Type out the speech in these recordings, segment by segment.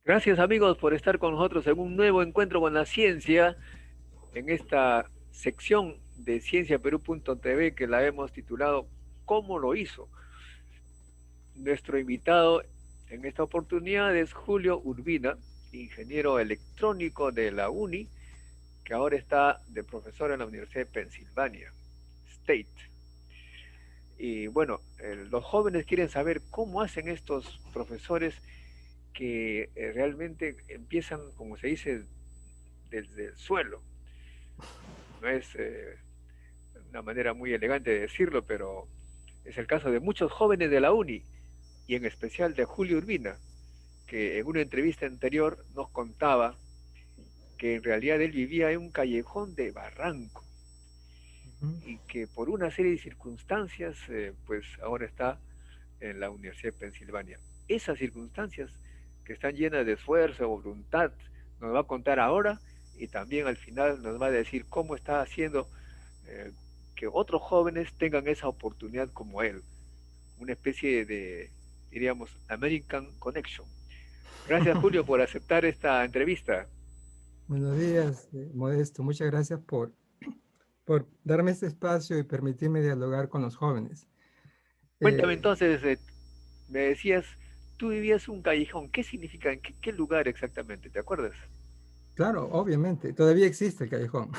Gracias amigos por estar con nosotros en un nuevo encuentro con la ciencia, en esta sección de cienciaperú.tv que la hemos titulado ¿Cómo lo hizo? Nuestro invitado en esta oportunidad es Julio Urbina, ingeniero electrónico de la UNI, que ahora está de profesor en la Universidad de Pensilvania State. Y bueno, los jóvenes quieren saber cómo hacen estos profesores que realmente empiezan, como se dice, desde el suelo. No es una manera muy elegante de decirlo, pero es el caso de muchos jóvenes de la UNI y en especial de Julio Urbina, que en una entrevista anterior nos contaba que en realidad él vivía en un callejón de Barranco Ujú. y que por una serie de circunstancias, pues ahora está en la Universidad de Pensilvania. Esas circunstancias que están llenas de esfuerzo, voluntad, nos va a contar ahora y también al final nos va a decir cómo está haciendo eh, que otros jóvenes tengan esa oportunidad como él, una especie de, diríamos, American Connection. Gracias Julio por aceptar esta entrevista. Buenos días, Modesto. Muchas gracias por darme este espacio y permitirme dialogar con los jóvenes. Cuéntame Eh, entonces, me decías, tú vivías un callejón, ¿qué significa, en qué lugar exactamente? ¿Te acuerdas? claro, obviamente, todavía existe el callejón.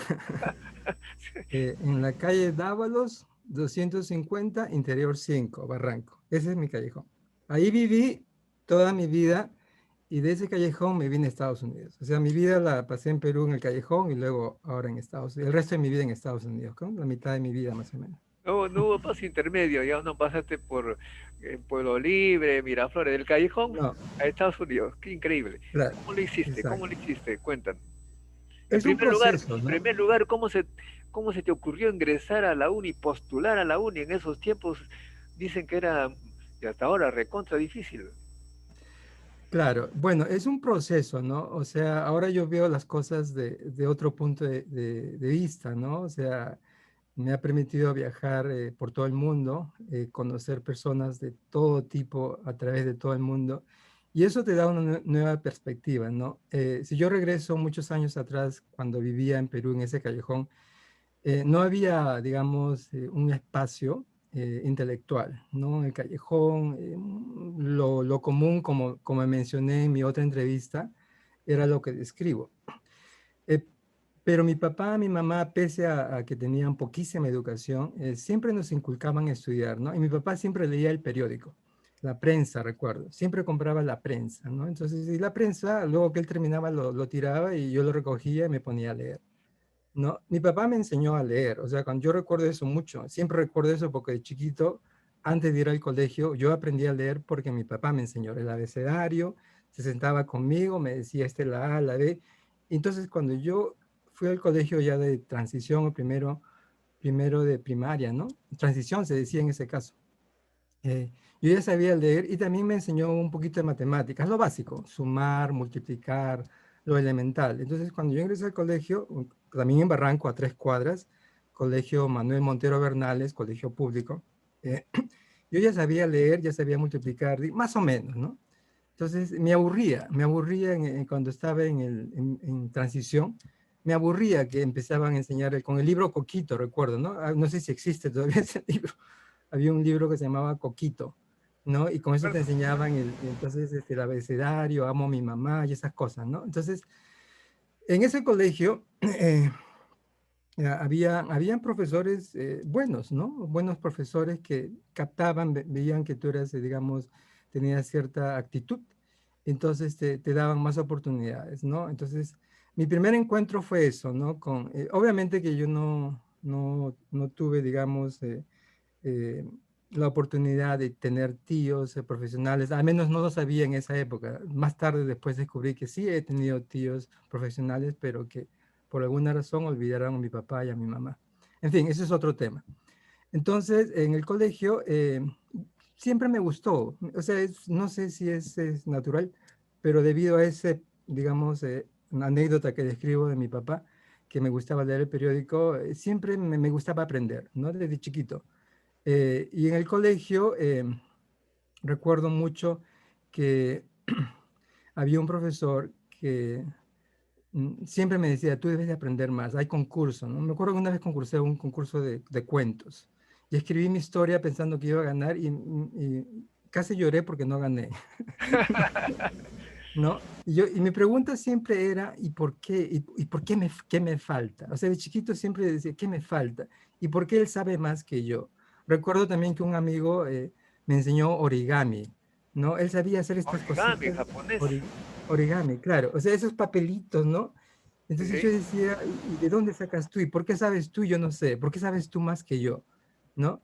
En la calle Dávalos, 250, Interior 5, Barranco. Ese es mi callejón. Ahí viví toda mi vida y de ese callejón me vine a Estados Unidos. O sea, mi vida la pasé en Perú en el callejón y luego ahora en Estados Unidos. El resto de mi vida en Estados Unidos, ¿no? La mitad de mi vida más o menos. No, no hubo paso intermedio, ya no pasaste por Pueblo Libre, Miraflores, del Callejón No, a Estados Unidos. Qué increíble. claro, ¿Cómo lo hiciste? ¿Cómo exacto. lo hiciste? Cuéntanos. Es un proceso, En ¿no? primer lugar, cómo se te ocurrió ingresar a la uni, postular a la uni en esos tiempos? Dicen que era, y hasta ahora, recontra difícil. Claro, bueno, es un proceso, ¿no? O sea, ahora yo veo las cosas de otro punto de vista, ¿no? O sea, me ha permitido viajar por todo el mundo, conocer personas de todo tipo a través de todo el mundo, y eso te da una nueva perspectiva, ¿no? Si yo regreso muchos años atrás, cuando vivía en Perú, en ese callejón, no había, digamos, un espacio intelectual, ¿no? En el callejón, lo común, como mencioné en mi otra entrevista, era lo que describo. Eh, pero mi papá, mi mamá, pese a que tenían poquísima educación, siempre nos inculcaban a estudiar, ¿no? Y mi papá siempre leía el periódico, la prensa, recuerdo, siempre compraba la prensa, ¿no? Entonces, y la prensa, luego que él terminaba, lo tiraba y yo lo recogía y me ponía a leer. No, mi papá me enseñó a leer, o sea, cuando yo recuerdo eso mucho, siempre recuerdo eso porque de chiquito, antes de ir al colegio, yo aprendí a leer porque mi papá me enseñó el abecedario, se sentaba conmigo, me decía, este es la A, la B. Entonces, cuando yo fui al colegio ya de transición, o primero de primaria, ¿no? Transición se decía en ese caso. Yo ya sabía leer y también me enseñó un poquito de matemáticas, lo básico, sumar, multiplicar, lo elemental. Entonces, cuando yo ingresé al colegio, también en Barranco, a 3 cuadras, Colegio Manuel Montero Bernales, colegio público, eh, yo ya sabía leer, ya sabía multiplicar, más o menos, ¿no? Entonces, me aburría cuando estaba en transición, me aburría que empezaban a enseñar con el libro Coquito, recuerdo, ¿no? No sé si existe todavía ese libro. Había un libro que se llamaba Coquito, ¿no? Y con eso te enseñaban entonces el abecedario, amo a mi mamá y esas cosas, ¿no? Entonces, en ese colegio habían profesores buenos, ¿no? Buenos profesores que captaban, veían que tú eras, digamos, tenías cierta actitud, entonces te daban más oportunidades, ¿no? Entonces, mi primer encuentro fue eso, ¿no? Obviamente que yo no tuve, digamos, eh, la oportunidad de tener tíos profesionales, al menos no lo sabía en esa época. Más tarde después descubrí que sí he tenido tíos profesionales, pero que por alguna razón olvidaron a mi papá y a mi mamá. En fin, ese es otro tema. Entonces, en el colegio siempre me gustó, o sea, no sé si es natural, pero debido a ese, digamos, una anécdota que describo de mi papá, que me gustaba leer el periódico, siempre me gustaba aprender, ¿no? Desde chiquito. Y en el colegio recuerdo mucho que había un profesor que siempre me decía, tú debes de aprender más, hay concurso, ¿no? Me acuerdo que una vez concursé un concurso de cuentos y escribí mi historia pensando que iba a ganar y casi lloré porque no gané. ¿No? Y mi pregunta siempre era, ¿y por qué? ¿Y por qué me falta? O sea, de chiquito siempre decía, ¿qué me falta? ¿Y por qué él sabe más que yo? Recuerdo también que un amigo me enseñó origami, ¿no? Él sabía hacer estas Origami cositas, japonés. ori- origami, claro. O sea, esos papelitos, ¿no? Entonces yo Sí. decía, ¿y de dónde sacas tú? ¿Y por qué sabes tú? Yo no sé. ¿Por qué sabes tú más que yo? ¿No?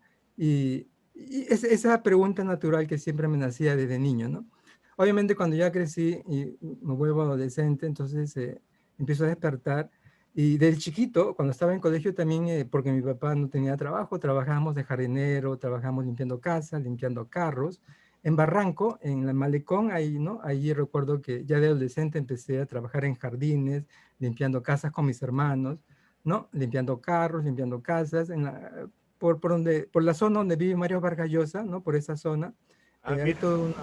Esa pregunta natural que siempre me nacía desde niño, ¿no? Obviamente cuando ya crecí y me vuelvo adolescente, entonces empiezo a despertar. Y del chiquito, cuando estaba en colegio también, porque mi papá no tenía trabajo, trabajábamos de jardinero, trabajábamos limpiando casas, limpiando carros. En Barranco, en el malecón, ahí, ¿no? Ahí recuerdo que ya de adolescente empecé a trabajar en jardines, limpiando casas con mis hermanos, ¿no? Limpiando carros, limpiando casas, por la zona donde vive Mario Vargas Llosa, ¿no? Por esa zona. Ah, Hay mira. toda una,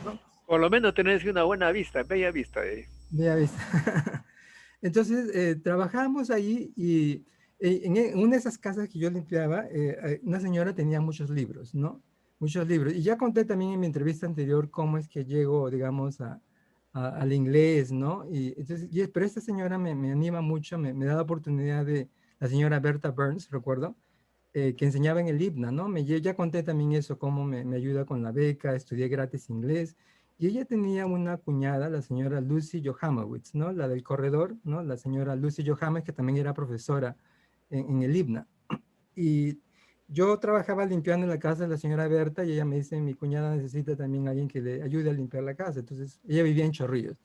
¿no? Por lo menos tenés una buena vista, bella vista. Vía vista. Entonces, trabajamos ahí y en una de esas casas que yo limpiaba, una señora tenía muchos libros, ¿no? Muchos libros. Y ya conté también en mi entrevista anterior cómo es que llego, digamos, al inglés, ¿no? Pero esta señora me anima mucho, me da la oportunidad de la señora Berta Burns, recuerdo, que enseñaba en el IBNA, ¿no? Ya conté también eso, cómo me ayuda con la beca, estudié gratis inglés. Y ella tenía una cuñada, la señora Lucy Johamowitz, ¿no? La del corredor, ¿no? La señora Lucy Johamowitz, que también era profesora en el IBNA. Y yo trabajaba limpiando en la casa de la señora Berta y ella me dice, mi cuñada necesita también alguien que le ayude a limpiar la casa. Entonces, ella vivía en Chorrillos.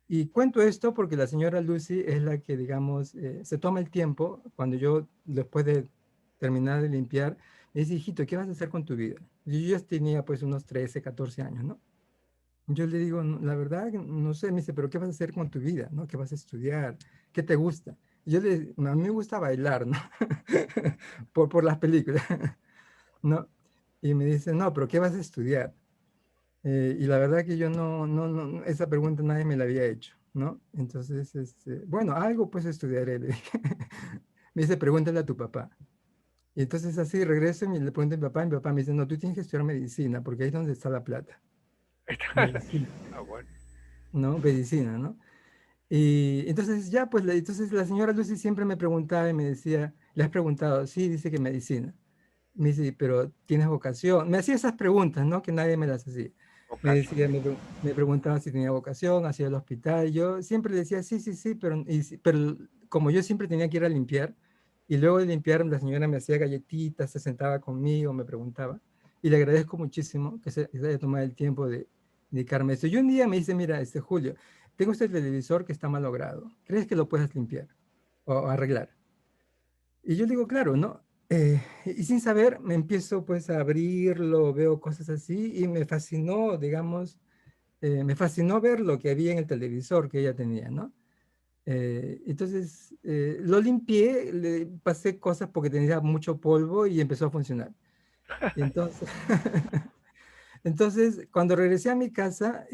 Y cuento esto porque la señora Lucy es la que, digamos, se toma el tiempo cuando yo, después de terminar de limpiar, me dice, hijito, ¿qué vas a hacer con tu vida? Y yo ya tenía pues unos 13 14 años, ¿no? Yo le digo, La verdad, no sé", me dice, pero ¿qué vas a hacer con tu vida? ¿No? ¿Qué vas a estudiar? ¿Qué te gusta? A mí me gusta bailar, ¿no? por las películas, ¿no? Y me dice, no, pero ¿qué vas a estudiar? Y la verdad que yo esa pregunta nadie me la había hecho, ¿no? Entonces, bueno, algo pues estudiaré, le dije. Me dice, pregúntale a tu papá. Y entonces así regreso y le pregunto a mi papá me dice, no, tú tienes que estudiar medicina, porque ahí es donde está la plata. Medicina, Ah, bueno. ¿no? Medicina, ¿no? Y entonces ya, pues, entonces la señora Lucy siempre me preguntaba y me decía, ¿le has preguntado? Sí, dice que medicina. Me dice, pero ¿tienes vocación? Me hacía esas preguntas, ¿no? Que nadie me las hacía. Me Vocación. decía, me preguntaba si tenía vocación, hacía el hospital. Yo siempre le decía, sí, sí, sí, pero como yo siempre tenía que ir a limpiar, y luego de limpiar, la señora me hacía galletitas, se sentaba conmigo, me preguntaba. Y le agradezco muchísimo que se haya tomado el tiempo de dedicarme a esto. Y un día me dice, mira, Julio, tengo este televisor que está malogrado. ¿Crees que lo puedes limpiar o arreglar? Y yo digo, claro, ¿no? Y sin saber, me empiezo pues a abrirlo, veo cosas así y me fascinó, digamos, me fascinó ver lo que había en el televisor que ella tenía, ¿no? Entonces, lo limpié, le pasé cosas porque tenía mucho polvo y empezó a funcionar. Y entonces, entonces, cuando regresé a mi casa,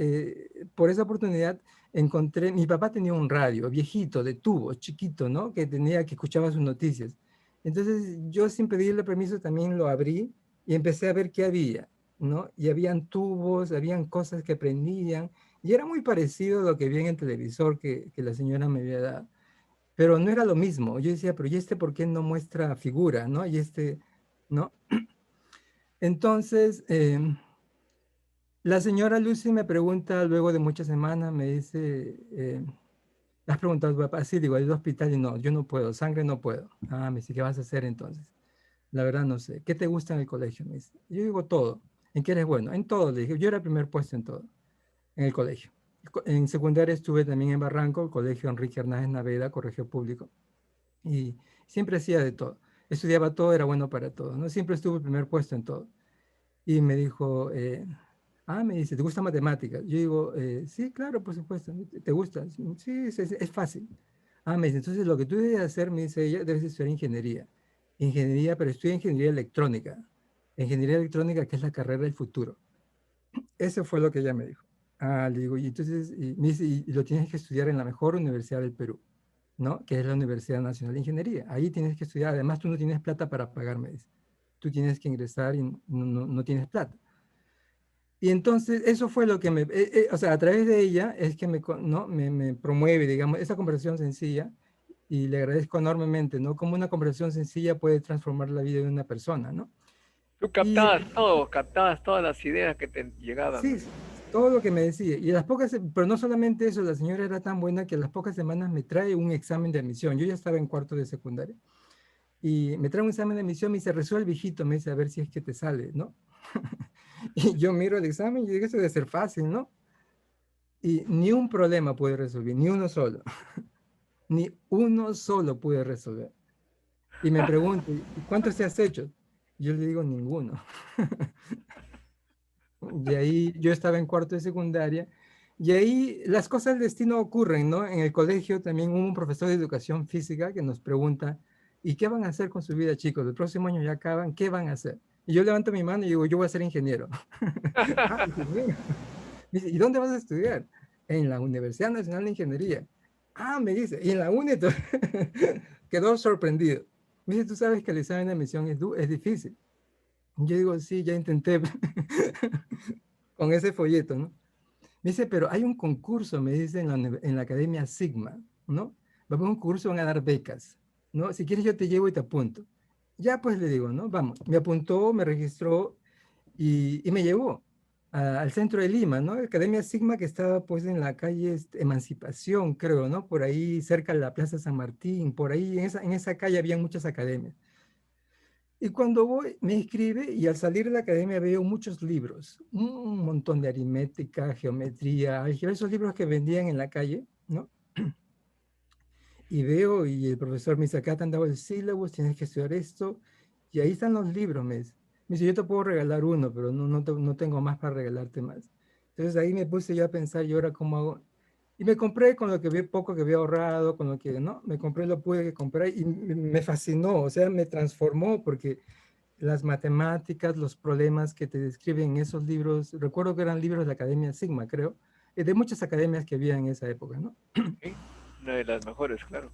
por esa oportunidad, encontré, mi papá tenía un radio viejito, de tubo, chiquito, ¿no? Que escuchaba sus noticias. Entonces, yo sin pedirle permiso también lo abrí y empecé a ver qué había, ¿no? Y habían tubos, habían cosas que prendían, y era muy parecido a lo que vi en el televisor que la señora me había dado. Pero no era lo mismo. Yo decía, pero ¿y este por qué no muestra figura, ¿no? Y este, ¿no? Entonces, la señora Lucy me pregunta luego de muchas semanas, me dice, ¿le has preguntado a tu papá? Sí, digo, ¿hay hospital? Y no, yo no puedo, sangre no puedo. Ah, me dice, ¿qué vas a hacer entonces? La verdad no sé. ¿Qué te gusta en el colegio? Me dice. Yo digo todo. ¿En qué eres bueno? En todo, le dije. Yo era el primer puesto en todo, en el colegio. En secundaria estuve también en Barranco, el colegio Enrique Hernández Naveda, colegio público. Y siempre hacía de todo. Estudiaba todo, era bueno para todo, ¿no? Siempre estuve el primer puesto en todo. Y me dijo, me dice, ¿te gusta matemáticas? Yo digo, sí, claro, por supuesto. ¿Te gusta? Sí, es fácil. Me dice, entonces lo que tú debes hacer, me dice ella, debes estudiar ingeniería. Ingeniería, pero estudia ingeniería electrónica. Ingeniería electrónica, que es la carrera del futuro. Eso fue lo que ella me dijo. Ah, le digo, y entonces me dice, y lo tienes que estudiar en la mejor universidad del Perú, ¿no? Que es la Universidad Nacional de Ingeniería. Ahí tienes que estudiar. Además, tú no tienes plata para pagar, me dice. Tú tienes que ingresar y no tienes plata. Y entonces eso fue lo que o sea, a través de ella es que ¿no? me promueve, digamos, esa conversación sencilla y le agradezco enormemente, ¿no? Como una conversación sencilla puede transformar la vida de una persona, ¿no? Tú Y captabas todo, captabas todas las ideas que te llegaban. sí, todo lo que me decía. Y a las pero no solamente eso, la señora era tan buena que a las pocas semanas me trae un examen de admisión. Yo ya estaba en cuarto de secundaria y me trae un examen de admisión y se resuelve, hijito, me dice, a ver si es que te sale, ¿no? Y yo miro el examen y digo, eso debe ser fácil, ¿no? Y ni un problema pude resolver, ni uno solo, ni uno solo pude resolver. Y me pregunto, ¿y cuántos te has hecho? Yo le digo, ninguno. Y ahí yo estaba en cuarto de secundaria, y ahí las cosas del destino ocurren, ¿no? En el colegio también hubo un profesor de educación física que nos pregunta, ¿y qué van a hacer con su vida, chicos? El próximo año ya acaban, ¿qué van a hacer? Y yo levanto mi mano y digo, yo voy a ser ingeniero. Ah, ingeniero. Me dice, ¿y dónde vas a estudiar? En la Universidad Nacional de Ingeniería. Ah, me dice, y en la UNED quedó sorprendido. Me dice, tú sabes que el examen de admisión es difícil. Yo digo, sí, ya intenté con ese folleto, ¿no? Me dice, pero hay un concurso, me dice, en la Academia Sigma, ¿no? Va a haber un concurso, van a dar becas, ¿no? Si quieres yo te llevo y te apunto. Ya pues le digo, ¿no? Vamos, me apuntó, me registró y me llevó al centro de Lima, ¿no? La Academia Sigma que estaba pues en la calle Emancipación, creo, ¿no? Por ahí cerca de la Plaza San Martín, por ahí en esa calle había muchas academias. Y cuando voy, me inscribe y al salir de la academia veo muchos libros, un montón de aritmética, geometría, álgebra, esos libros que vendían en la calle, ¿no? Y veo y el profesor me dice, acá te han dado el sílabus, tienes que estudiar esto, y ahí están los libros, me dice. Me dice, yo te puedo regalar uno, pero no tengo más para regalarte más. Entonces ahí me puse yo a pensar, ¿y ahora cómo hago? Y me compré con lo que vi poco que había ahorrado, con lo que, ¿no? Me compré, lo pude comprar y me fascinó, o sea, me transformó porque las matemáticas, los problemas que te describen en esos libros, recuerdo que eran libros de la Academia Sigma, creo, de muchas academias que había en esa época, ¿no? ¿Sí? Una de las mejores, claro.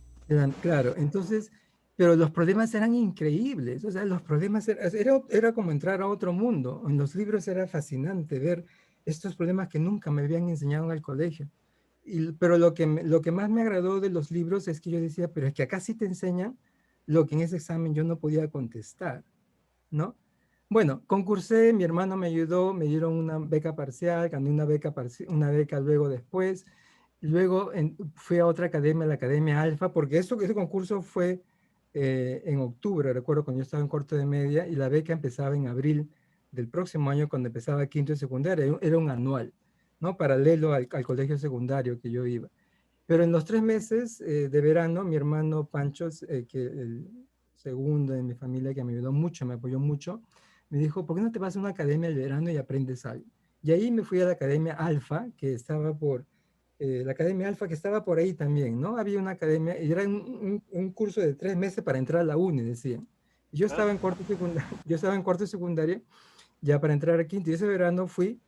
Claro, entonces, pero los problemas eran increíbles, o sea, los problemas era como entrar a otro mundo. En los libros era fascinante ver estos problemas que nunca me habían enseñado en el colegio. Pero lo que más me agradó de los libros es que yo decía, pero es que acá sí te enseñan lo que en ese examen yo no podía contestar, ¿no? Bueno, concursé, mi hermano me ayudó, me dieron una beca parcial, gané una beca luego después. Luego fui a otra academia, la Academia Alfa, porque ese concurso fue en octubre, recuerdo cuando yo estaba en cuarto de media, y la beca empezaba en abril del próximo año, cuando empezaba quinto de secundaria. Era un anual, ¿no? Paralelo al colegio secundario que yo iba. Pero en los 3 meses de verano, mi hermano Pancho, que el segundo de mi familia, que me ayudó mucho, me apoyó mucho, me dijo, ¿por qué no te vas a una academia de verano y aprendes algo? Y ahí me fui a la Academia Alfa, que estaba la Academia Alfa que estaba por ahí también, ¿no? Había una academia, y era un curso de 3 meses para entrar a la uni, decían. Y yo Ah, estaba en cuarto secundario, yo estaba en cuarto de secundaria ya para entrar a quinto. Y ese verano fui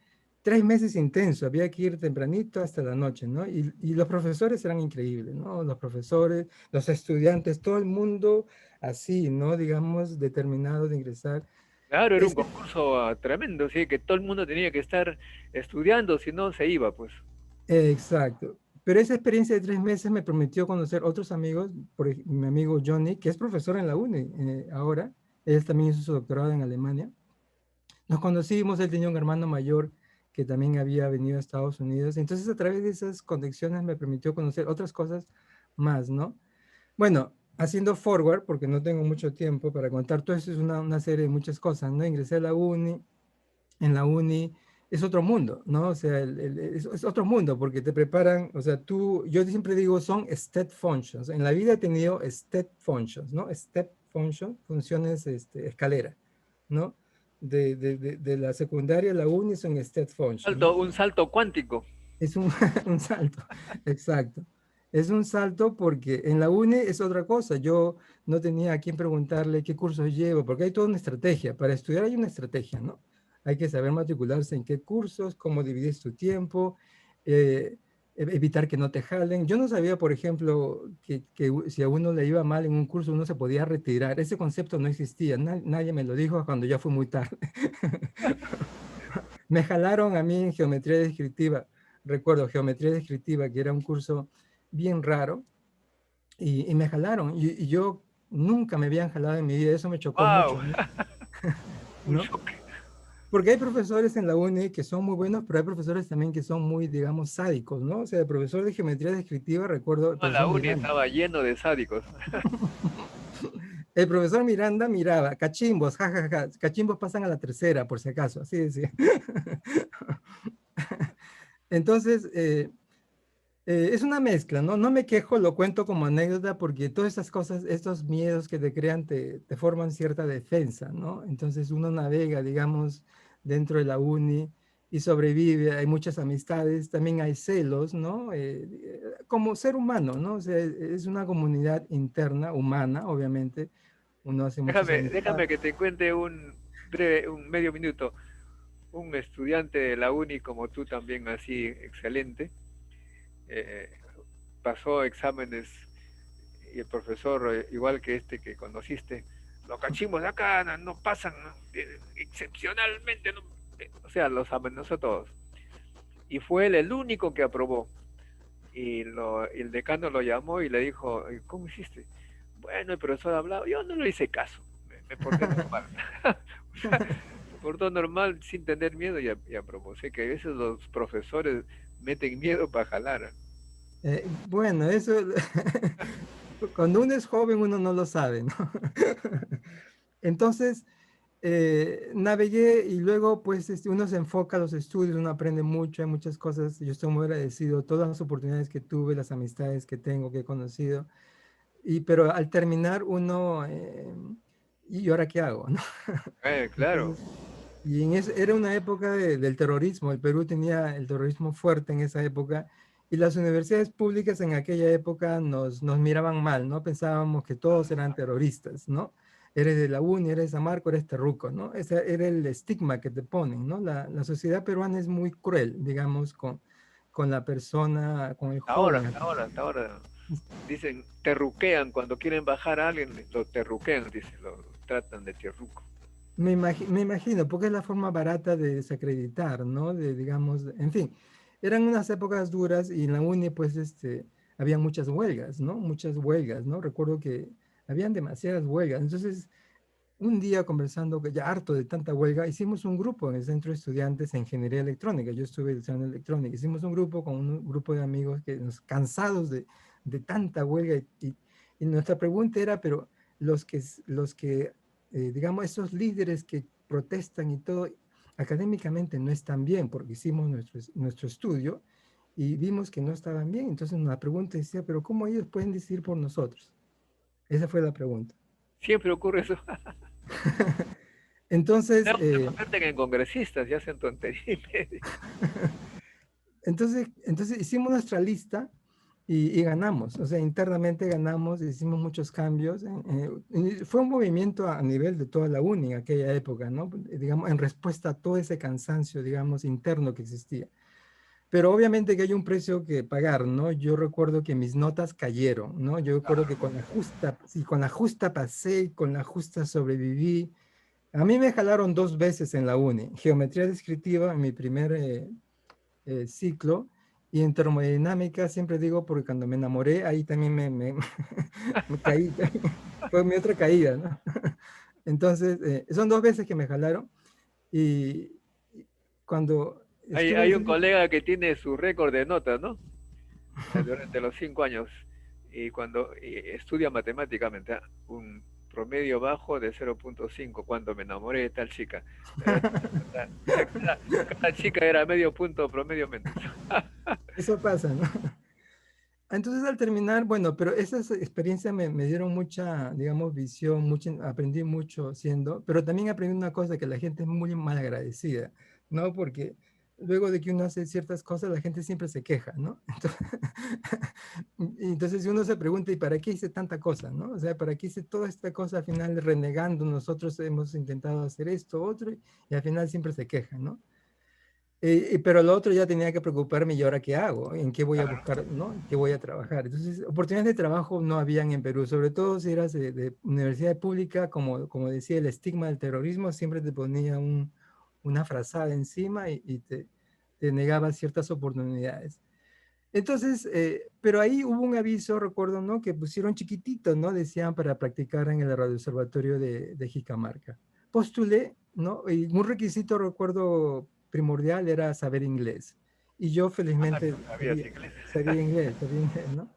3 meses intenso, había que ir tempranito hasta la noche, ¿no? Y los profesores eran increíbles, ¿no? Los profesores, los estudiantes, todo el mundo así, ¿no? Digamos, determinado de ingresar. claro, era un Ese, concurso tremendo, sí, que todo el mundo tenía que estar estudiando, si no se iba, pues. exacto. Pero esa experiencia de 3 meses me permitió conocer otros amigos, mi amigo Johnny, que es profesor en la UNI ahora, él también hizo su doctorado en Alemania. Nos conocimos, él tenía un hermano mayor que también había venido a Estados Unidos. Entonces, a través de esas conexiones me permitió conocer otras cosas más, ¿no? Bueno, haciendo forward, porque no tengo mucho tiempo para contar, todo eso es una serie de muchas cosas, ¿no? Ingresé a la uni, en la uni es otro mundo, ¿no? O sea, es otro mundo porque te preparan, o sea, yo siempre digo, son step functions. En la vida he tenido step functions, ¿no? Step function, funciones, escalera, ¿no? De la secundaria a la uni son step function, ¿no? Un salto cuántico. Es un, un salto, exacto. Es un salto porque en la uni es otra cosa. Yo no tenía a quién preguntarle qué cursos llevo, porque hay toda una estrategia. Para estudiar hay una estrategia, ¿no? hay que saber matricularse en qué cursos, cómo dividir tu tiempo, eh, evitar que no te jalen. Yo no sabía, por ejemplo, que si a uno le iba mal en un curso, uno se podía retirar. Ese concepto no existía. Nadie me lo dijo cuando ya fue muy tarde. Me jalaron a mí en geometría descriptiva. Recuerdo geometría descriptiva, que era un curso bien raro, y me jalaron. Y yo nunca me habían jalado en mi vida. Eso me chocó ¡Wow! mucho, ¿no? Un ¿No? shock. Porque hay profesores en la uni que son muy buenos, pero hay profesores también que son muy, digamos, sádicos, ¿no? O sea, el profesor de geometría descriptiva, recuerdo el No, la profesor uni Miranda. estaba lleno de sádicos. El profesor Miranda miraba, cachimbos, jajaja, cachimbos pasan a la tercera, por si acaso, así decía. Entonces, es una mezcla, ¿no? No me quejo, lo cuento como anécdota porque todas estas cosas, estos miedos que te crean, te forman cierta defensa, ¿no? Entonces uno navega, digamos, dentro de la uni y sobrevive, hay muchas amistades, también hay celos, ¿no? Como ser humano, ¿no? O sea, es una comunidad interna, humana, obviamente, uno hace muchas Déjame amistades. que te cuente un medio minuto. Un estudiante de la uni como tú también así excelente, eh, pasó exámenes y el profesor, igual que este que conociste, los cachimos de acá no pasan, ¿no? Excepcionalmente, no, o sea, los amenazó a todos. Y fue él el único que aprobó. Y el decano lo llamó y le dijo, ¿cómo hiciste? Bueno, el profesor ha hablado, yo no le hice caso, me porté normal. O sea, se portó normal sin tener miedo y aprobó. Sé que a veces los profesores meten miedo para jalar. Bueno, eso, cuando uno es joven uno no lo sabe, ¿no? Entonces, navegué y luego pues uno se enfoca a los estudios, uno aprende mucho, hay muchas cosas, yo estoy muy agradecido, todas las oportunidades que tuve, las amistades que tengo, que he conocido, pero al terminar uno, ¿y ahora qué hago? ¿No? Claro. Entonces, era una época del terrorismo, el Perú tenía el terrorismo fuerte en esa época y las universidades públicas en aquella época nos miraban mal, ¿no? Pensábamos que todos eran terroristas, ¿no? Eres de la UNI, eres de San Marco, eres terruco, ¿no? Ese era el estigma que te ponen, ¿no? La sociedad peruana es muy cruel, digamos, con la persona, con el joven. Hasta ahora. Dicen, terruquean, cuando quieren bajar a alguien, lo terruquean, dicen, lo tratan de terruco. Me imagino, porque es la forma barata de desacreditar, ¿no? De, digamos, en fin, eran unas épocas duras y en la uni, pues, había muchas huelgas, ¿no? Muchas huelgas, ¿no? Recuerdo que habían demasiadas huelgas. Entonces, un día conversando, que ya harto de tanta huelga, hicimos un grupo en el centro de estudiantes en ingeniería electrónica. Yo estuve estudiando electrónica. Hicimos un grupo con un grupo de amigos que nos cansados de tanta huelga y nuestra pregunta era, pero los que digamos, esos líderes que protestan y todo, académicamente no están bien, porque hicimos nuestro estudio y vimos que no estaban bien. Entonces la pregunta decía, pero ¿cómo ellos pueden decidir por nosotros? Esa fue la pregunta. Siempre ocurre eso. Entonces, No, se convierten en congresistas y hacen tonterías. entonces hicimos nuestra lista y ganamos, o sea, internamente ganamos, hicimos muchos cambios. Y fue un movimiento a nivel de toda la uni en aquella época, ¿no? Digamos, en respuesta a todo ese cansancio, digamos, interno que existía. Pero obviamente que hay un precio que pagar, ¿no? Yo recuerdo que mis notas cayeron, ¿no? Yo recuerdo que con la justa, sí, con la justa pasé, con la justa sobreviví. A mí me jalaron dos veces en la uni, geometría descriptiva en mi primer ciclo y en termodinámica siempre digo porque cuando me enamoré ahí también me caí, fue mi otra caída, ¿no? Entonces, son dos veces que me jalaron y cuando estuve en Hay un ese... colega que tiene su récord de notas, ¿no? Durante los 5 años y cuando estudia matemáticamente, un promedio bajo de 0,5 cuando me enamoré de tal chica. Cada chica era medio punto promedio menos. Eso pasa, ¿no? Entonces al terminar, bueno, pero esas experiencias me dieron mucha, digamos, visión, mucho, aprendí mucho siendo, pero también aprendí una cosa, que la gente es muy mal agradecida, ¿no? Porque luego de que uno hace ciertas cosas, la gente siempre se queja, ¿no? Entonces uno se pregunta, ¿y para qué hice tanta cosa, no? O sea, ¿para qué hice toda esta cosa al final renegando? Nosotros hemos intentado hacer esto, otro, y al final siempre se quejan, ¿no? Pero lo otro ya tenía que preocuparme, ¿y ahora qué hago? ¿En qué voy a Claro. buscar, no? ¿En qué voy a trabajar? Entonces, oportunidades de trabajo no habían en Perú, sobre todo si eras de universidad pública, como decía, el estigma del terrorismo siempre te ponía una frazada encima y te negaba ciertas oportunidades. Entonces, pero ahí hubo un aviso, recuerdo, ¿no? Que pusieron chiquitito, ¿no? Decían para practicar en el Radio Observatorio de Jicamarca. Postulé, ¿no? Y un requisito, recuerdo, primordial era saber inglés. Y yo Ah, felizmente no sabías inglés. sabía inglés, ¿no?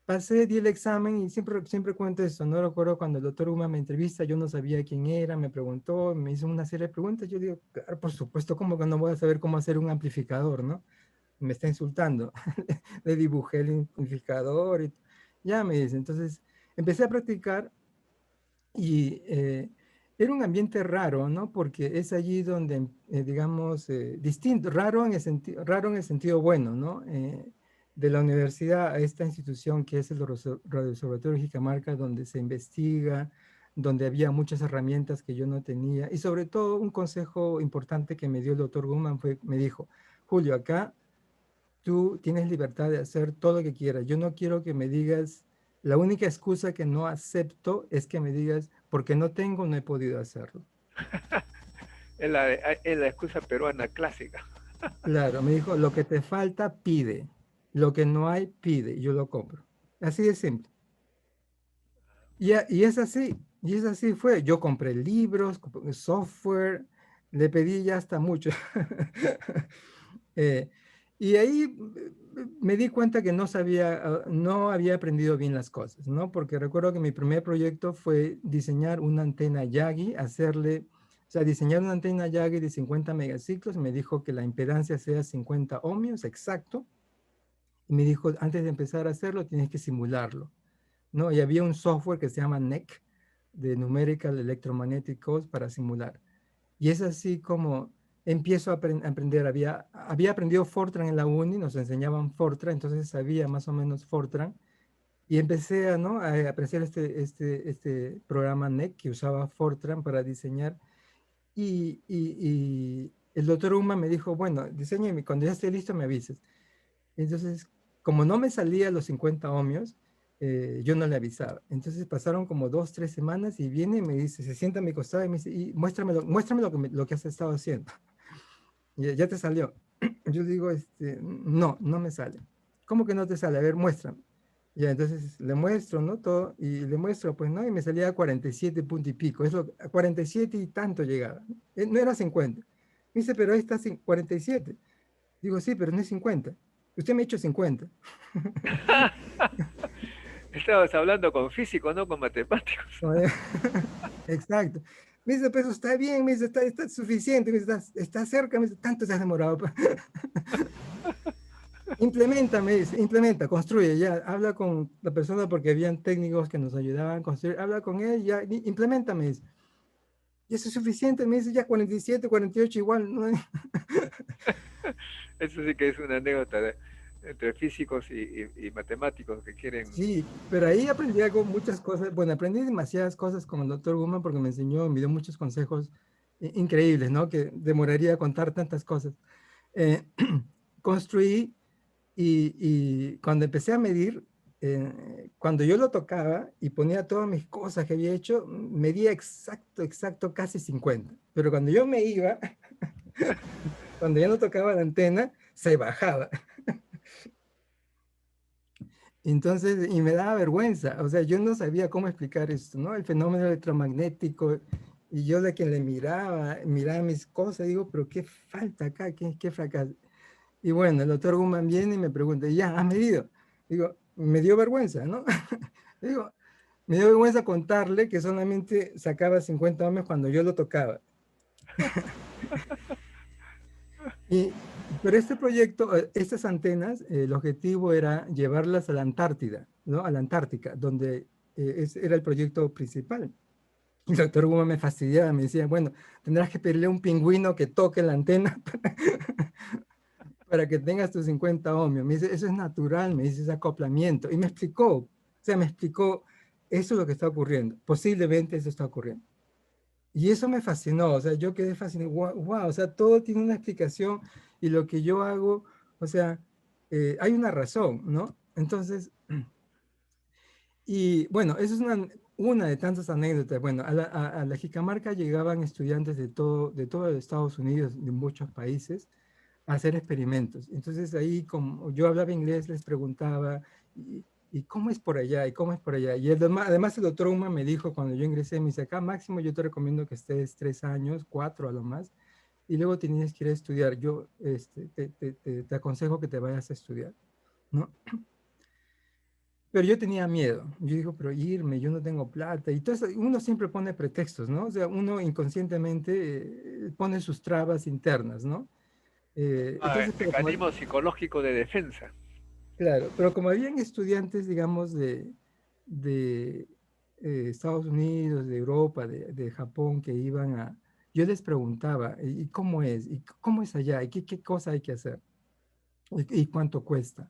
Pasé, di el examen y siempre cuento esto, ¿no? Recuerdo cuando el doctor Uma me entrevista, yo no sabía quién era, me preguntó, me hizo una serie de preguntas, yo digo, claro, por supuesto, ¿cómo que no voy a saber cómo hacer un amplificador, ¿no? Me está insultando. Le dibujé el amplificador y ya me dice. Entonces empecé a practicar y era un ambiente raro, ¿no? Porque es allí donde, digamos, distinto, raro en el sentido bueno, ¿no? De la universidad a esta institución que es el Radio Observatorio Jicamarca, donde se investiga, donde había muchas herramientas que yo no tenía. Y sobre todo un consejo importante que me dio el doctor Guman fue, me dijo, Julio, acá tú tienes libertad de hacer todo lo que quieras. Yo no quiero que me digas, la única excusa que no acepto es que me digas, porque no tengo, no he podido hacerlo. Es la excusa peruana clásica. Claro, me dijo, lo que te falta, pide. Lo que no hay, pide. Y yo lo compro. Así de simple. Y es así fue. Yo compré libros, compré software, le pedí ya hasta mucho. Eh, y ahí me di cuenta que no sabía, no había aprendido bien las cosas, ¿no? Porque recuerdo que mi primer proyecto fue diseñar una antena Yagi, o sea, diseñar una antena Yagi de 50 megaciclos. Me dijo que la impedancia sea 50 ohmios, exacto. Y me dijo, antes de empezar a hacerlo, tienes que simularlo, ¿no? Y había un software que se llama NEC, de Numerical Electromagnetic Codes, para simular. Y es así como empiezo a aprender. Había aprendido Fortran en la uni, nos enseñaban Fortran, entonces sabía más o menos Fortran. Y empecé a, ¿no? a apreciar este programa NEC que usaba Fortran para diseñar. Y el doctor Uma me dijo, bueno, diseñe, cuando ya esté listo me avises. Entonces, como no me salía los 50 ohmios, yo no le avisaba. Entonces pasaron como 2, 3 semanas y viene y me dice, se sienta a mi costado y me dice, y muéstrame lo que has estado haciendo. Y ya te salió. Yo digo, no, no me sale. ¿Cómo que no te sale? A ver, muéstrame. Ya, entonces le muestro, ¿no? Todo, y le muestro, pues, ¿no? Y me salía a 47 punto y pico. A 47 y tanto llegaba. No era 50. Me dice, pero ahí está 47. Digo, sí, pero no es 50. Usted me ha hecho 50. Estabas hablando con físicos, no con matemáticos. Exacto. Me dice, pues está bien, me dice, está suficiente, me dice, está cerca, me dice, tanto se has demorado. Implementa, me dice, implementa, construye, ya, habla con la persona porque habían técnicos que nos ayudaban a construir, habla con él, ya, implementa, me dice. Y eso es suficiente, me dice, ya 47, 48 igual, ¿no? Eso sí que es una anécdota entre físicos y matemáticos que quieren. Sí, pero ahí aprendí algo, muchas cosas, bueno, aprendí demasiadas cosas con el doctor Guma porque me enseñó, me dio muchos consejos increíbles, ¿no? Que demoraría a contar tantas cosas. Eh, construí y cuando empecé a medir, cuando yo lo tocaba y ponía todas mis cosas que había hecho, medía exacto, casi 50. Pero cuando yo me iba, cuando ya no tocaba la antena, se bajaba. Entonces, y me daba vergüenza, o sea, yo no sabía cómo explicar esto, ¿no? El fenómeno electromagnético, y yo de quien le miraba mis cosas, digo, pero ¿qué falta acá? ¿Qué fracaso? Y bueno, el doctor Guman viene y me pregunta, ¿ya has medido? Digo, me dio vergüenza, ¿no? Digo, me dio vergüenza contarle que solamente sacaba 50 ohmios cuando yo lo tocaba. Y, pero este proyecto, estas antenas, el objetivo era llevarlas a la Antártida, ¿no? A la Antártica, donde era el proyecto principal. Y el doctor Guma me fastidiaba, me decía, bueno, tendrás que pedirle a un pingüino que toque la antena para que tengas tus 50 ohmios. Me dice, eso es natural, me dice, es acoplamiento. Y me explicó, o sea, me explicó, eso es lo que está ocurriendo. Posiblemente eso está ocurriendo. Y eso me fascinó, o sea, yo quedé fascinado, wow, o sea, todo tiene una explicación y lo que yo hago, o sea, hay una razón, ¿no? Entonces, y bueno, eso es una de tantas anécdotas. Bueno, a la Jicamarca llegaban estudiantes de todo Estados Unidos, de muchos países, a hacer experimentos. Entonces ahí, como yo hablaba inglés, les preguntaba, ¿y cómo es por allá? ¿Y cómo es por allá? Y además el doctor Uma me dijo cuando yo ingresé, me dice, acá máximo yo te recomiendo que estés 3 años, 4 a lo más, y luego tienes que ir a estudiar. Yo te aconsejo que te vayas a estudiar, ¿no? Pero yo tenía miedo. Yo digo, pero irme, yo no tengo plata. Y todo eso, uno siempre pone pretextos, ¿no? O sea, uno inconscientemente pone sus trabas internas, ¿no? El Pero como, mecanismo psicológico de defensa. claro, pero como habían estudiantes, digamos, de Estados Unidos, de Europa, de Japón, que iban a, yo les preguntaba, ¿y cómo es? ¿Y cómo es allá? ¿Y qué cosa hay que hacer? Y cuánto cuesta?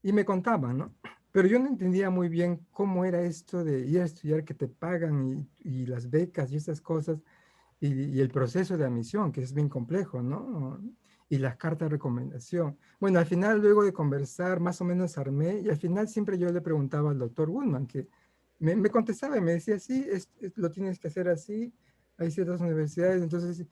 Y me contaban, ¿no? Pero yo no entendía muy bien cómo era esto de ir a estudiar, que te pagan y las becas y esas cosas, y el proceso de admisión, que es bien complejo, ¿no? Y las cartas de recomendación. Bueno, al final, luego de conversar, más o menos armé, y al final siempre yo le preguntaba al doctor Woodman, que me contestaba y me decía, sí, lo tienes que hacer así, hay ciertas universidades, entonces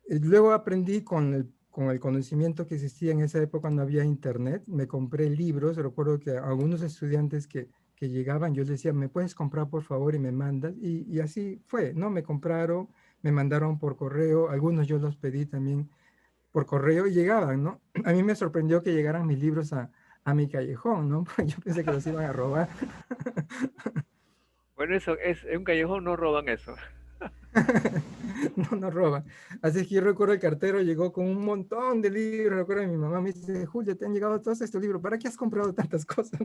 luego aprendí con el conocimiento que existía en esa época cuando había internet, me compré libros, recuerdo que a algunos estudiantes que llegaban, yo les decía, ¿me puedes comprar por favor y me mandas? Y así fue, ¿no? Me compraron, me mandaron por correo, algunos yo los pedí también por correo y llegaban, ¿no? A mí me sorprendió que llegaran mis libros a mi callejón, ¿no? Porque yo pensé que los iban a robar. Bueno, eso es, en un callejón no roban eso. No, no roban. Así es que yo recuerdo el cartero llegó con un montón de libros. Recuerdo mi mamá me dice, Julia, te han llegado todos estos libros. ¿Para qué has comprado tantas cosas?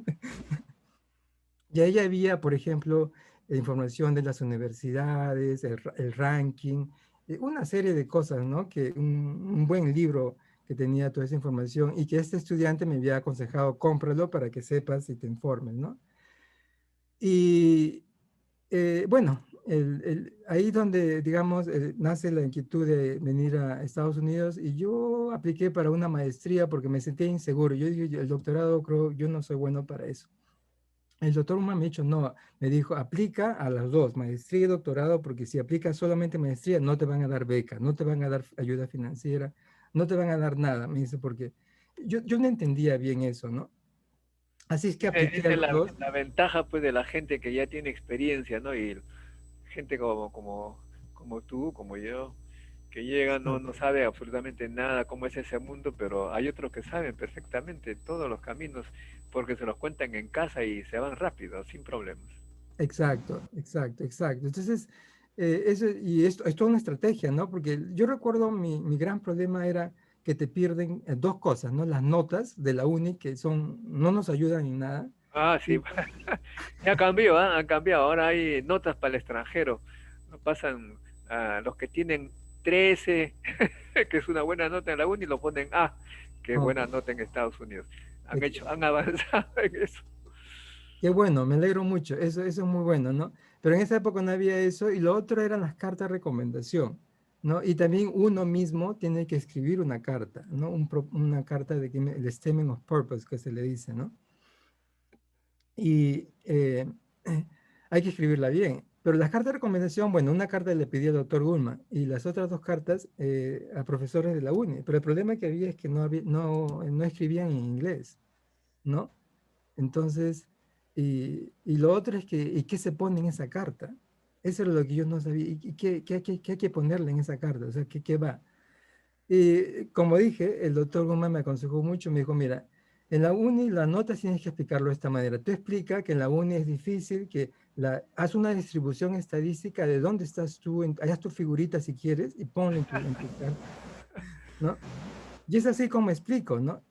Y ahí había, por ejemplo, información de las universidades, el ranking, una serie de cosas, ¿no? Que un buen libro que tenía toda esa información y que este estudiante me había aconsejado, cómpralo para que sepas y te informes, ¿no? Y bueno, ahí donde, digamos, nace la inquietud de venir a Estados Unidos y yo apliqué para una maestría porque me sentía inseguro. Yo dije, el doctorado creo, yo no soy bueno para eso. El doctor Uma me dijo, no, me dijo, aplica a las dos, maestría y doctorado, porque si aplicas solamente maestría, no te van a dar beca, no te van a dar ayuda financiera, no te van a dar nada. Me dice, porque yo no entendía bien eso, ¿no? Así es que apliqué a Esa es los dos. la ventaja pues de la gente que ya tiene experiencia, ¿no? Y gente como tú, como yo, que llega, no sabe absolutamente nada cómo es ese mundo, pero hay otros que saben perfectamente todos los caminos porque se los cuentan en casa y se van rápido, sin problemas. Exacto, exacto, exacto. Entonces, y esto es toda una estrategia, ¿no? Porque yo recuerdo mi gran problema era que te pierden dos cosas, ¿no? Las notas de la uni, que son, no nos ayudan en nada. Ah, sí, Y, ya cambió, ¿ah? Han cambiado. Ahora hay notas para el extranjero. No pasan a los que tienen 13, que es una buena nota en la uni, lo ponen A, que es ok, buena nota en Estados Unidos. ex- Han avanzado en eso. qué bueno, me alegro mucho, eso es muy bueno, ¿no? Pero en esa época no había eso, y lo otro eran las cartas de recomendación, ¿no? Y también uno mismo tiene que escribir una carta, ¿no? Una carta el statement of purpose que se le dice, ¿no? Y hay que escribirla bien. Pero las cartas de recomendación, bueno, una carta le pedí al doctor Gulman y las otras dos cartas a profesores de la uni. Pero el problema que había es que no escribían en inglés, ¿no? Entonces, y lo otro es que, ¿y qué se pone en esa carta? Eso era lo que yo no sabía. ¿Y qué hay que ponerle en esa carta? O sea, ¿qué va? Y como dije, el doctor Guzmán me aconsejó mucho, me dijo, mira, en la uni las notas tienes que explicarlo de esta manera. Tú explica que en la uni es difícil, que haz una distribución estadística de dónde estás tú, haz tu figurita si quieres y ponlo en tu carta, ¿no? Y es así como explico, ¿no?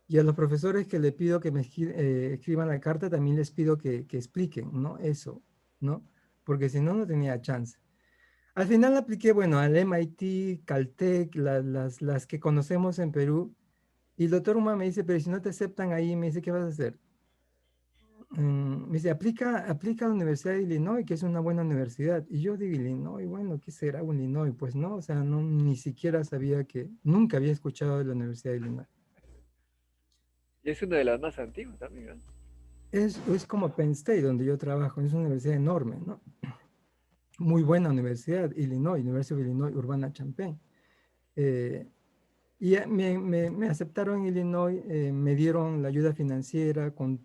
Y a los profesores que le pido que me escriban la carta, también les pido que expliquen, ¿no? Eso, ¿no? Porque si no, no tenía chance. Al final apliqué, bueno, al MIT, Caltech, las que conocemos en Perú, Y el doctor Uma me dice, pero si no te aceptan ahí, me dice, ¿qué vas a hacer? Me dice, aplica a la Universidad de Illinois, que es una buena universidad. Y yo digo, Illinois, bueno, ¿qué será un Illinois? Pues no, o sea, no, ni siquiera sabía que, nunca había escuchado de la Universidad de Illinois. Y es una de las más antiguas también, ¿no? Es como Penn State, donde yo trabajo, es una universidad enorme, ¿no? Muy buena universidad, Illinois, University of Illinois, Urbana-Champaign. Eh, me aceptaron en Illinois, me dieron la ayuda financiera con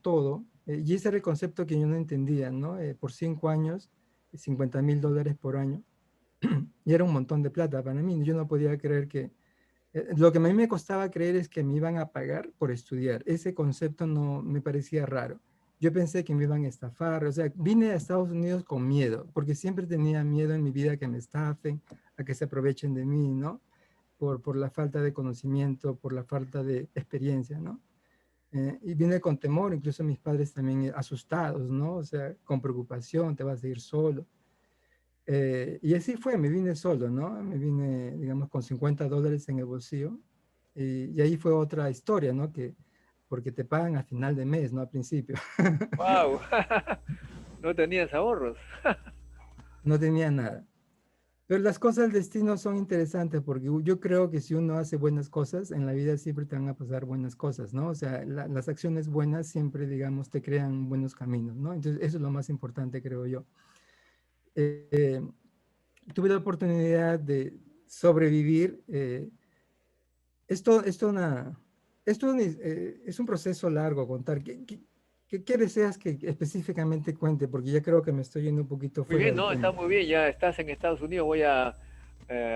todo, y ese era el concepto que yo no entendía, ¿no? Por 5 años, $50,000 por año, y era un montón de plata para mí. Yo no podía creer que, lo que a mí me costaba creer es que me iban a pagar por estudiar. Ese concepto no me parecía raro. Yo pensé que me iban a estafar, o sea, vine a Estados Unidos con miedo, porque siempre tenía miedo en mi vida que me estafen, a que se aprovechen de mí, ¿no? Por la falta de conocimiento, por la falta de experiencia, ¿no? Y vine con temor, incluso mis padres también asustados, ¿no? O sea, con preocupación, te vas a ir solo. Y así fue, me vine solo, ¿no? Me vine, digamos, con $50 en el bolsillo. Y ahí fue otra historia, ¿no? Porque te pagan a final de mes, ¿no? Al principio. ¡Wow! No tenías ahorros. No tenía nada. Pero las cosas del destino son interesantes porque yo creo que si uno hace buenas cosas, en la vida siempre te van a pasar buenas cosas, ¿no? O sea, las acciones buenas siempre, digamos, te crean buenos caminos, ¿no? Entonces, eso es lo más importante, creo yo. Eh, tuve la oportunidad de sobrevivir. Esto, es un proceso largo contar. ¿Qué deseas que específicamente cuente? Porque ya creo que me estoy yendo un poquito Muy fuera bien, del ¿no? Está tema. muy bien, ya estás en Estados Unidos. Voy a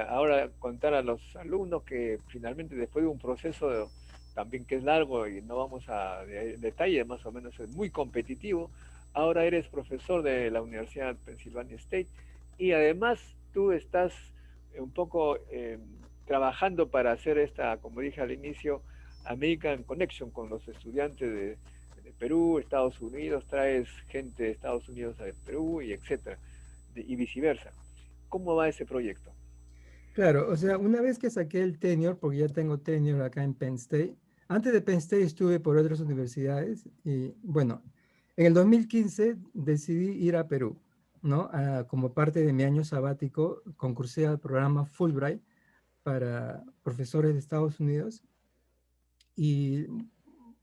ahora contar a los alumnos que finalmente después de un proceso también que es largo y no vamos a detalle, más o menos es muy competitivo. Ahora eres profesor de la Universidad Pennsylvania State y además tú estás un poco trabajando para hacer esta, como dije al inicio, American Connection con los estudiantes de Perú, Estados Unidos, traes gente de Estados Unidos a Perú y etcétera, y viceversa. ¿Cómo va ese proyecto? Claro, o sea, una vez que saqué el tenure, porque ya tengo tenure acá en Penn State, antes de Penn State estuve por otras universidades y bueno, en el 2015 decidí ir a Perú, ¿no? Como parte de mi año sabático, concursé al programa Fulbright para profesores de Estados Unidos y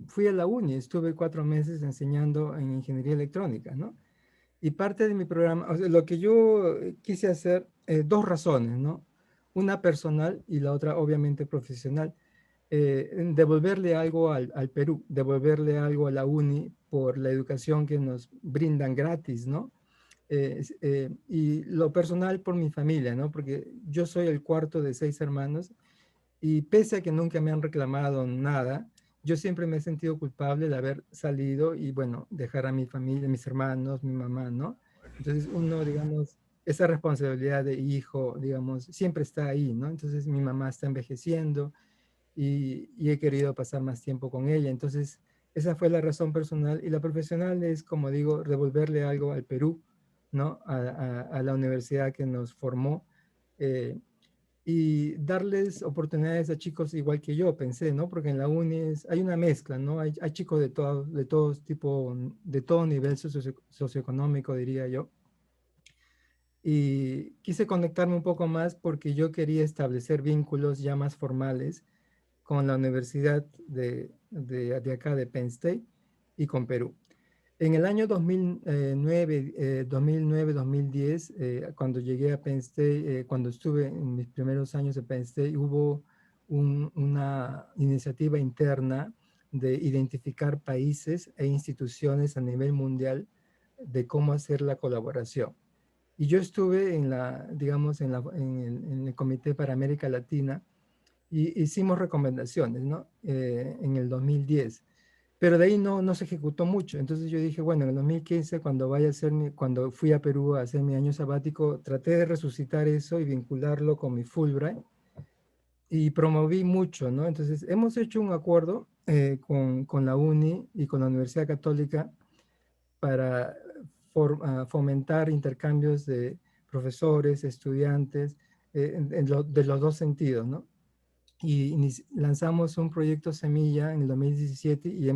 fui a la uni, estuve 4 meses enseñando en ingeniería electrónica, ¿no? Y parte de mi programa, o sea, lo que yo quise hacer, dos razones, ¿no? Una personal y la otra obviamente profesional. Devolverle algo al Perú, devolverle algo a la uni por la educación que nos brindan gratis, ¿no? Y lo personal por mi familia, ¿no? Porque yo soy el cuarto de 6 hermanos y pese a que nunca me han reclamado nada, yo siempre me he sentido culpable de haber salido y, bueno, dejar a mi familia, mis hermanos, mi mamá, ¿no? Entonces uno, digamos, esa responsabilidad de hijo, digamos, siempre está ahí, ¿no? Entonces mi mamá está envejeciendo y he querido pasar más tiempo con ella. Entonces esa fue la razón personal y la profesional es, como digo, devolverle algo al Perú, ¿no? A la universidad que nos formó. Eh, y darles oportunidades a chicos igual que yo, pensé, ¿no? Porque en la uni hay una mezcla, ¿no? Hay chicos de todos tipo, de todo nivel socioeconómico, diría yo. Y quise conectarme un poco más porque yo quería establecer vínculos ya más formales con la Universidad de acá de Penn State y con Perú. En el año 2009-2010, cuando llegué a Penn State, cuando estuve en mis primeros años de Penn State, hubo una iniciativa interna de identificar países e instituciones a nivel mundial de cómo hacer la colaboración. Y yo estuve digamos, en el Comité para América Latina y hicimos recomendaciones, ¿no? En el 2010. Pero de ahí no se ejecutó mucho. Entonces yo dije, bueno, en el 2015, cuando fui a Perú a hacer mi año sabático, traté de resucitar eso y vincularlo con mi Fulbright y promoví mucho, ¿no? Entonces hemos hecho un acuerdo con la UNI y con la Universidad Católica para fomentar intercambios de profesores, estudiantes, de los dos sentidos, ¿no? y lanzamos un proyecto semilla en el 2017 y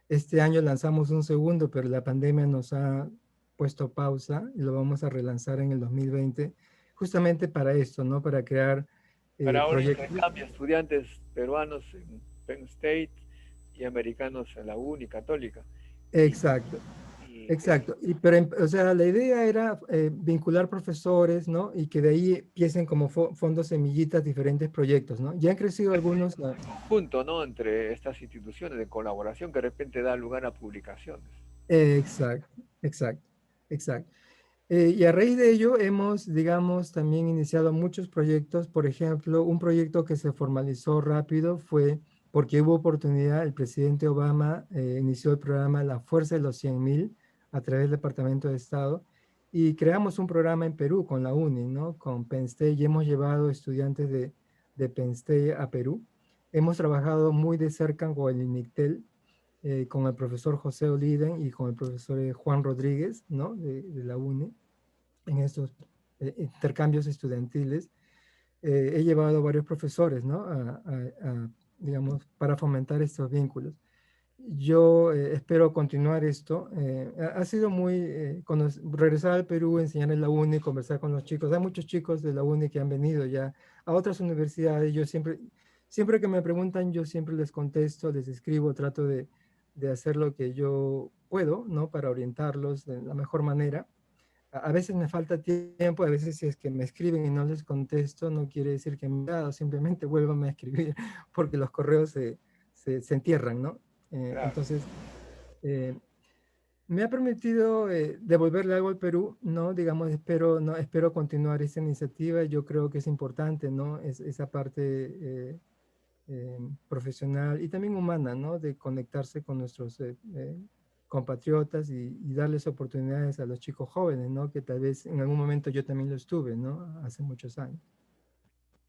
este año lanzamos un segundo, pero la pandemia nos ha puesto pausa y lo vamos a relanzar en el 2020, justamente para esto, ¿no? Para crear Para ahora proyectos. intercambio estudiantes peruanos en Penn State y americanos en la UNI Católica. Y, Exacto. y que, Exacto, pero o sea, la idea era vincular profesores, ¿no? Y que de ahí empiecen como fondos semillitas diferentes proyectos, ¿no? Ya han crecido algunos. junto, ¿no? Entre estas instituciones de colaboración que de repente da lugar a publicaciones. Exacto, exacto, exacto. Y a raíz de ello hemos, digamos, también iniciado muchos proyectos. Por ejemplo, un proyecto que se formalizó rápido fue porque hubo oportunidad, el presidente Obama inició el programa La Fuerza de los 100.000 a través del Departamento de Estado y creamos un programa en Perú con la UNI, ¿no? Con Penn State y hemos llevado estudiantes de Penn State a Perú. Hemos trabajado muy de cerca con el INICTEL, con el profesor José Oliden y con el profesor Juan Rodríguez, ¿no? De la UNI en estos intercambios estudiantiles. He llevado varios profesores, ¿no? Digamos, para fomentar estos vínculos. Yo espero continuar esto. Ha sido muy, regresar al Perú, enseñar en la UNI, conversar con los chicos. Hay muchos chicos de la UNI que han venido ya a otras universidades. Yo siempre que me preguntan, yo siempre les contesto, les escribo, trato de hacer lo que yo puedo, ¿no? Para orientarlos de la mejor manera. A veces me falta tiempo, a veces si es que me escriben y no les contesto, no quiere decir que me he dado, simplemente vuélvame a escribir porque los correos se entierran, ¿no? Claro. Entonces, eh, me ha permitido devolverle algo al Perú, ¿no? Digamos, no, espero continuar esta iniciativa, yo creo que es importante, ¿no? Esa parte profesional y también humana, ¿no? De conectarse con nuestros compatriotas y darles oportunidades a los chicos jóvenes, ¿no? Que tal vez en algún momento yo también lo estuve, ¿no? Hace muchos años.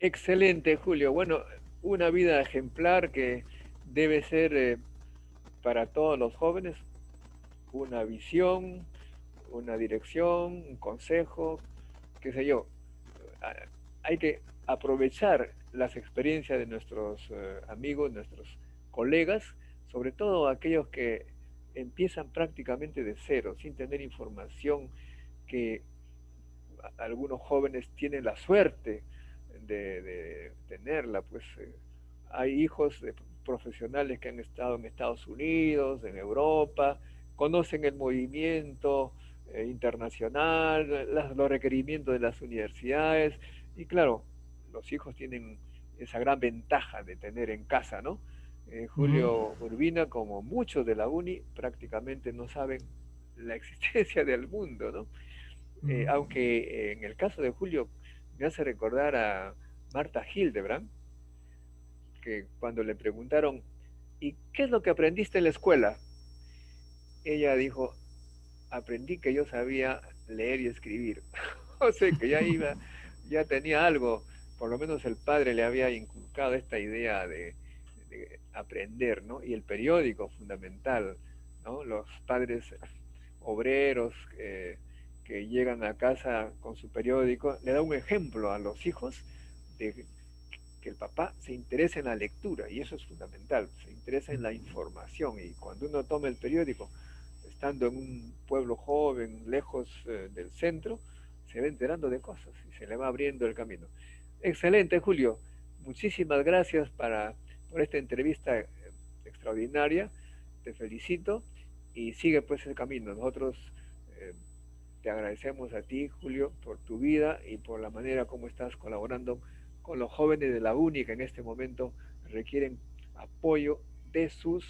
Excelente, Julio. Bueno, una vida ejemplar que debe ser para todos los jóvenes una visión, una dirección, un consejo, qué sé yo. Ah, hay que aprovechar las experiencias de nuestros amigos, nuestros colegas, sobre todo aquellos que empiezan prácticamente de cero, sin tener información que algunos jóvenes tienen la suerte de tenerla, pues hay hijos de profesionales que han estado en Estados Unidos, en Europa, conocen el movimiento internacional, los requerimientos de las universidades y claro, los hijos tienen esa gran ventaja de tener en casa, ¿no? Ujú, Julio Urbina, como muchos de la UNI, prácticamente no saben la existencia del mundo, ¿no? ujú. Aunque en el caso de Julio me hace recordar a Marta Hildebrand, que cuando le preguntaron, ¿y qué es lo que aprendiste en la escuela? Ella dijo, aprendí que yo sabía leer y escribir. O sea que ya iba, ya tenía algo, por lo menos el padre le había inculcado esta idea de aprender, ¿no? Y el periódico fundamental, ¿no? Los padres obreros que llegan a casa con su periódico, le da un ejemplo a los hijos de que el papá se interesa en la lectura y eso es fundamental, se interesa en la información y cuando uno toma el periódico, estando en un pueblo joven, lejos del centro, se va enterando de cosas y se le va abriendo el camino. Excelente, Julio. Muchísimas gracias por esta entrevista extraordinaria. Te felicito y sigue pues ese camino. Nosotros eh, te agradecemos a ti, Julio, por tu vida y por la manera como estás colaborando con los jóvenes de la UNI que en este momento requieren apoyo de sus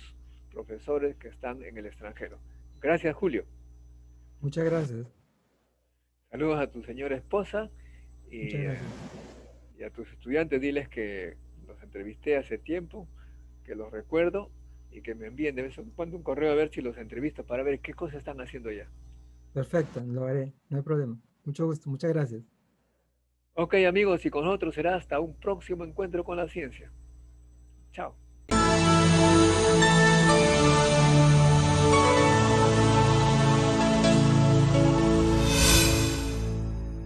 profesores que están en el extranjero. Gracias, Julio. Muchas gracias, Saludos a tu señora esposa muchas y, gracias. y a tus estudiantes. Diles que los entrevisté hace tiempo, que los recuerdo y que me envíen de vez en cuando un correo a ver si los entrevisto para ver qué cosas están haciendo ya. Perfecto, lo haré, no hay problema. Mucho gusto, muchas gracias. Ok amigos, y con nosotros será hasta un próximo encuentro con la ciencia. Chao.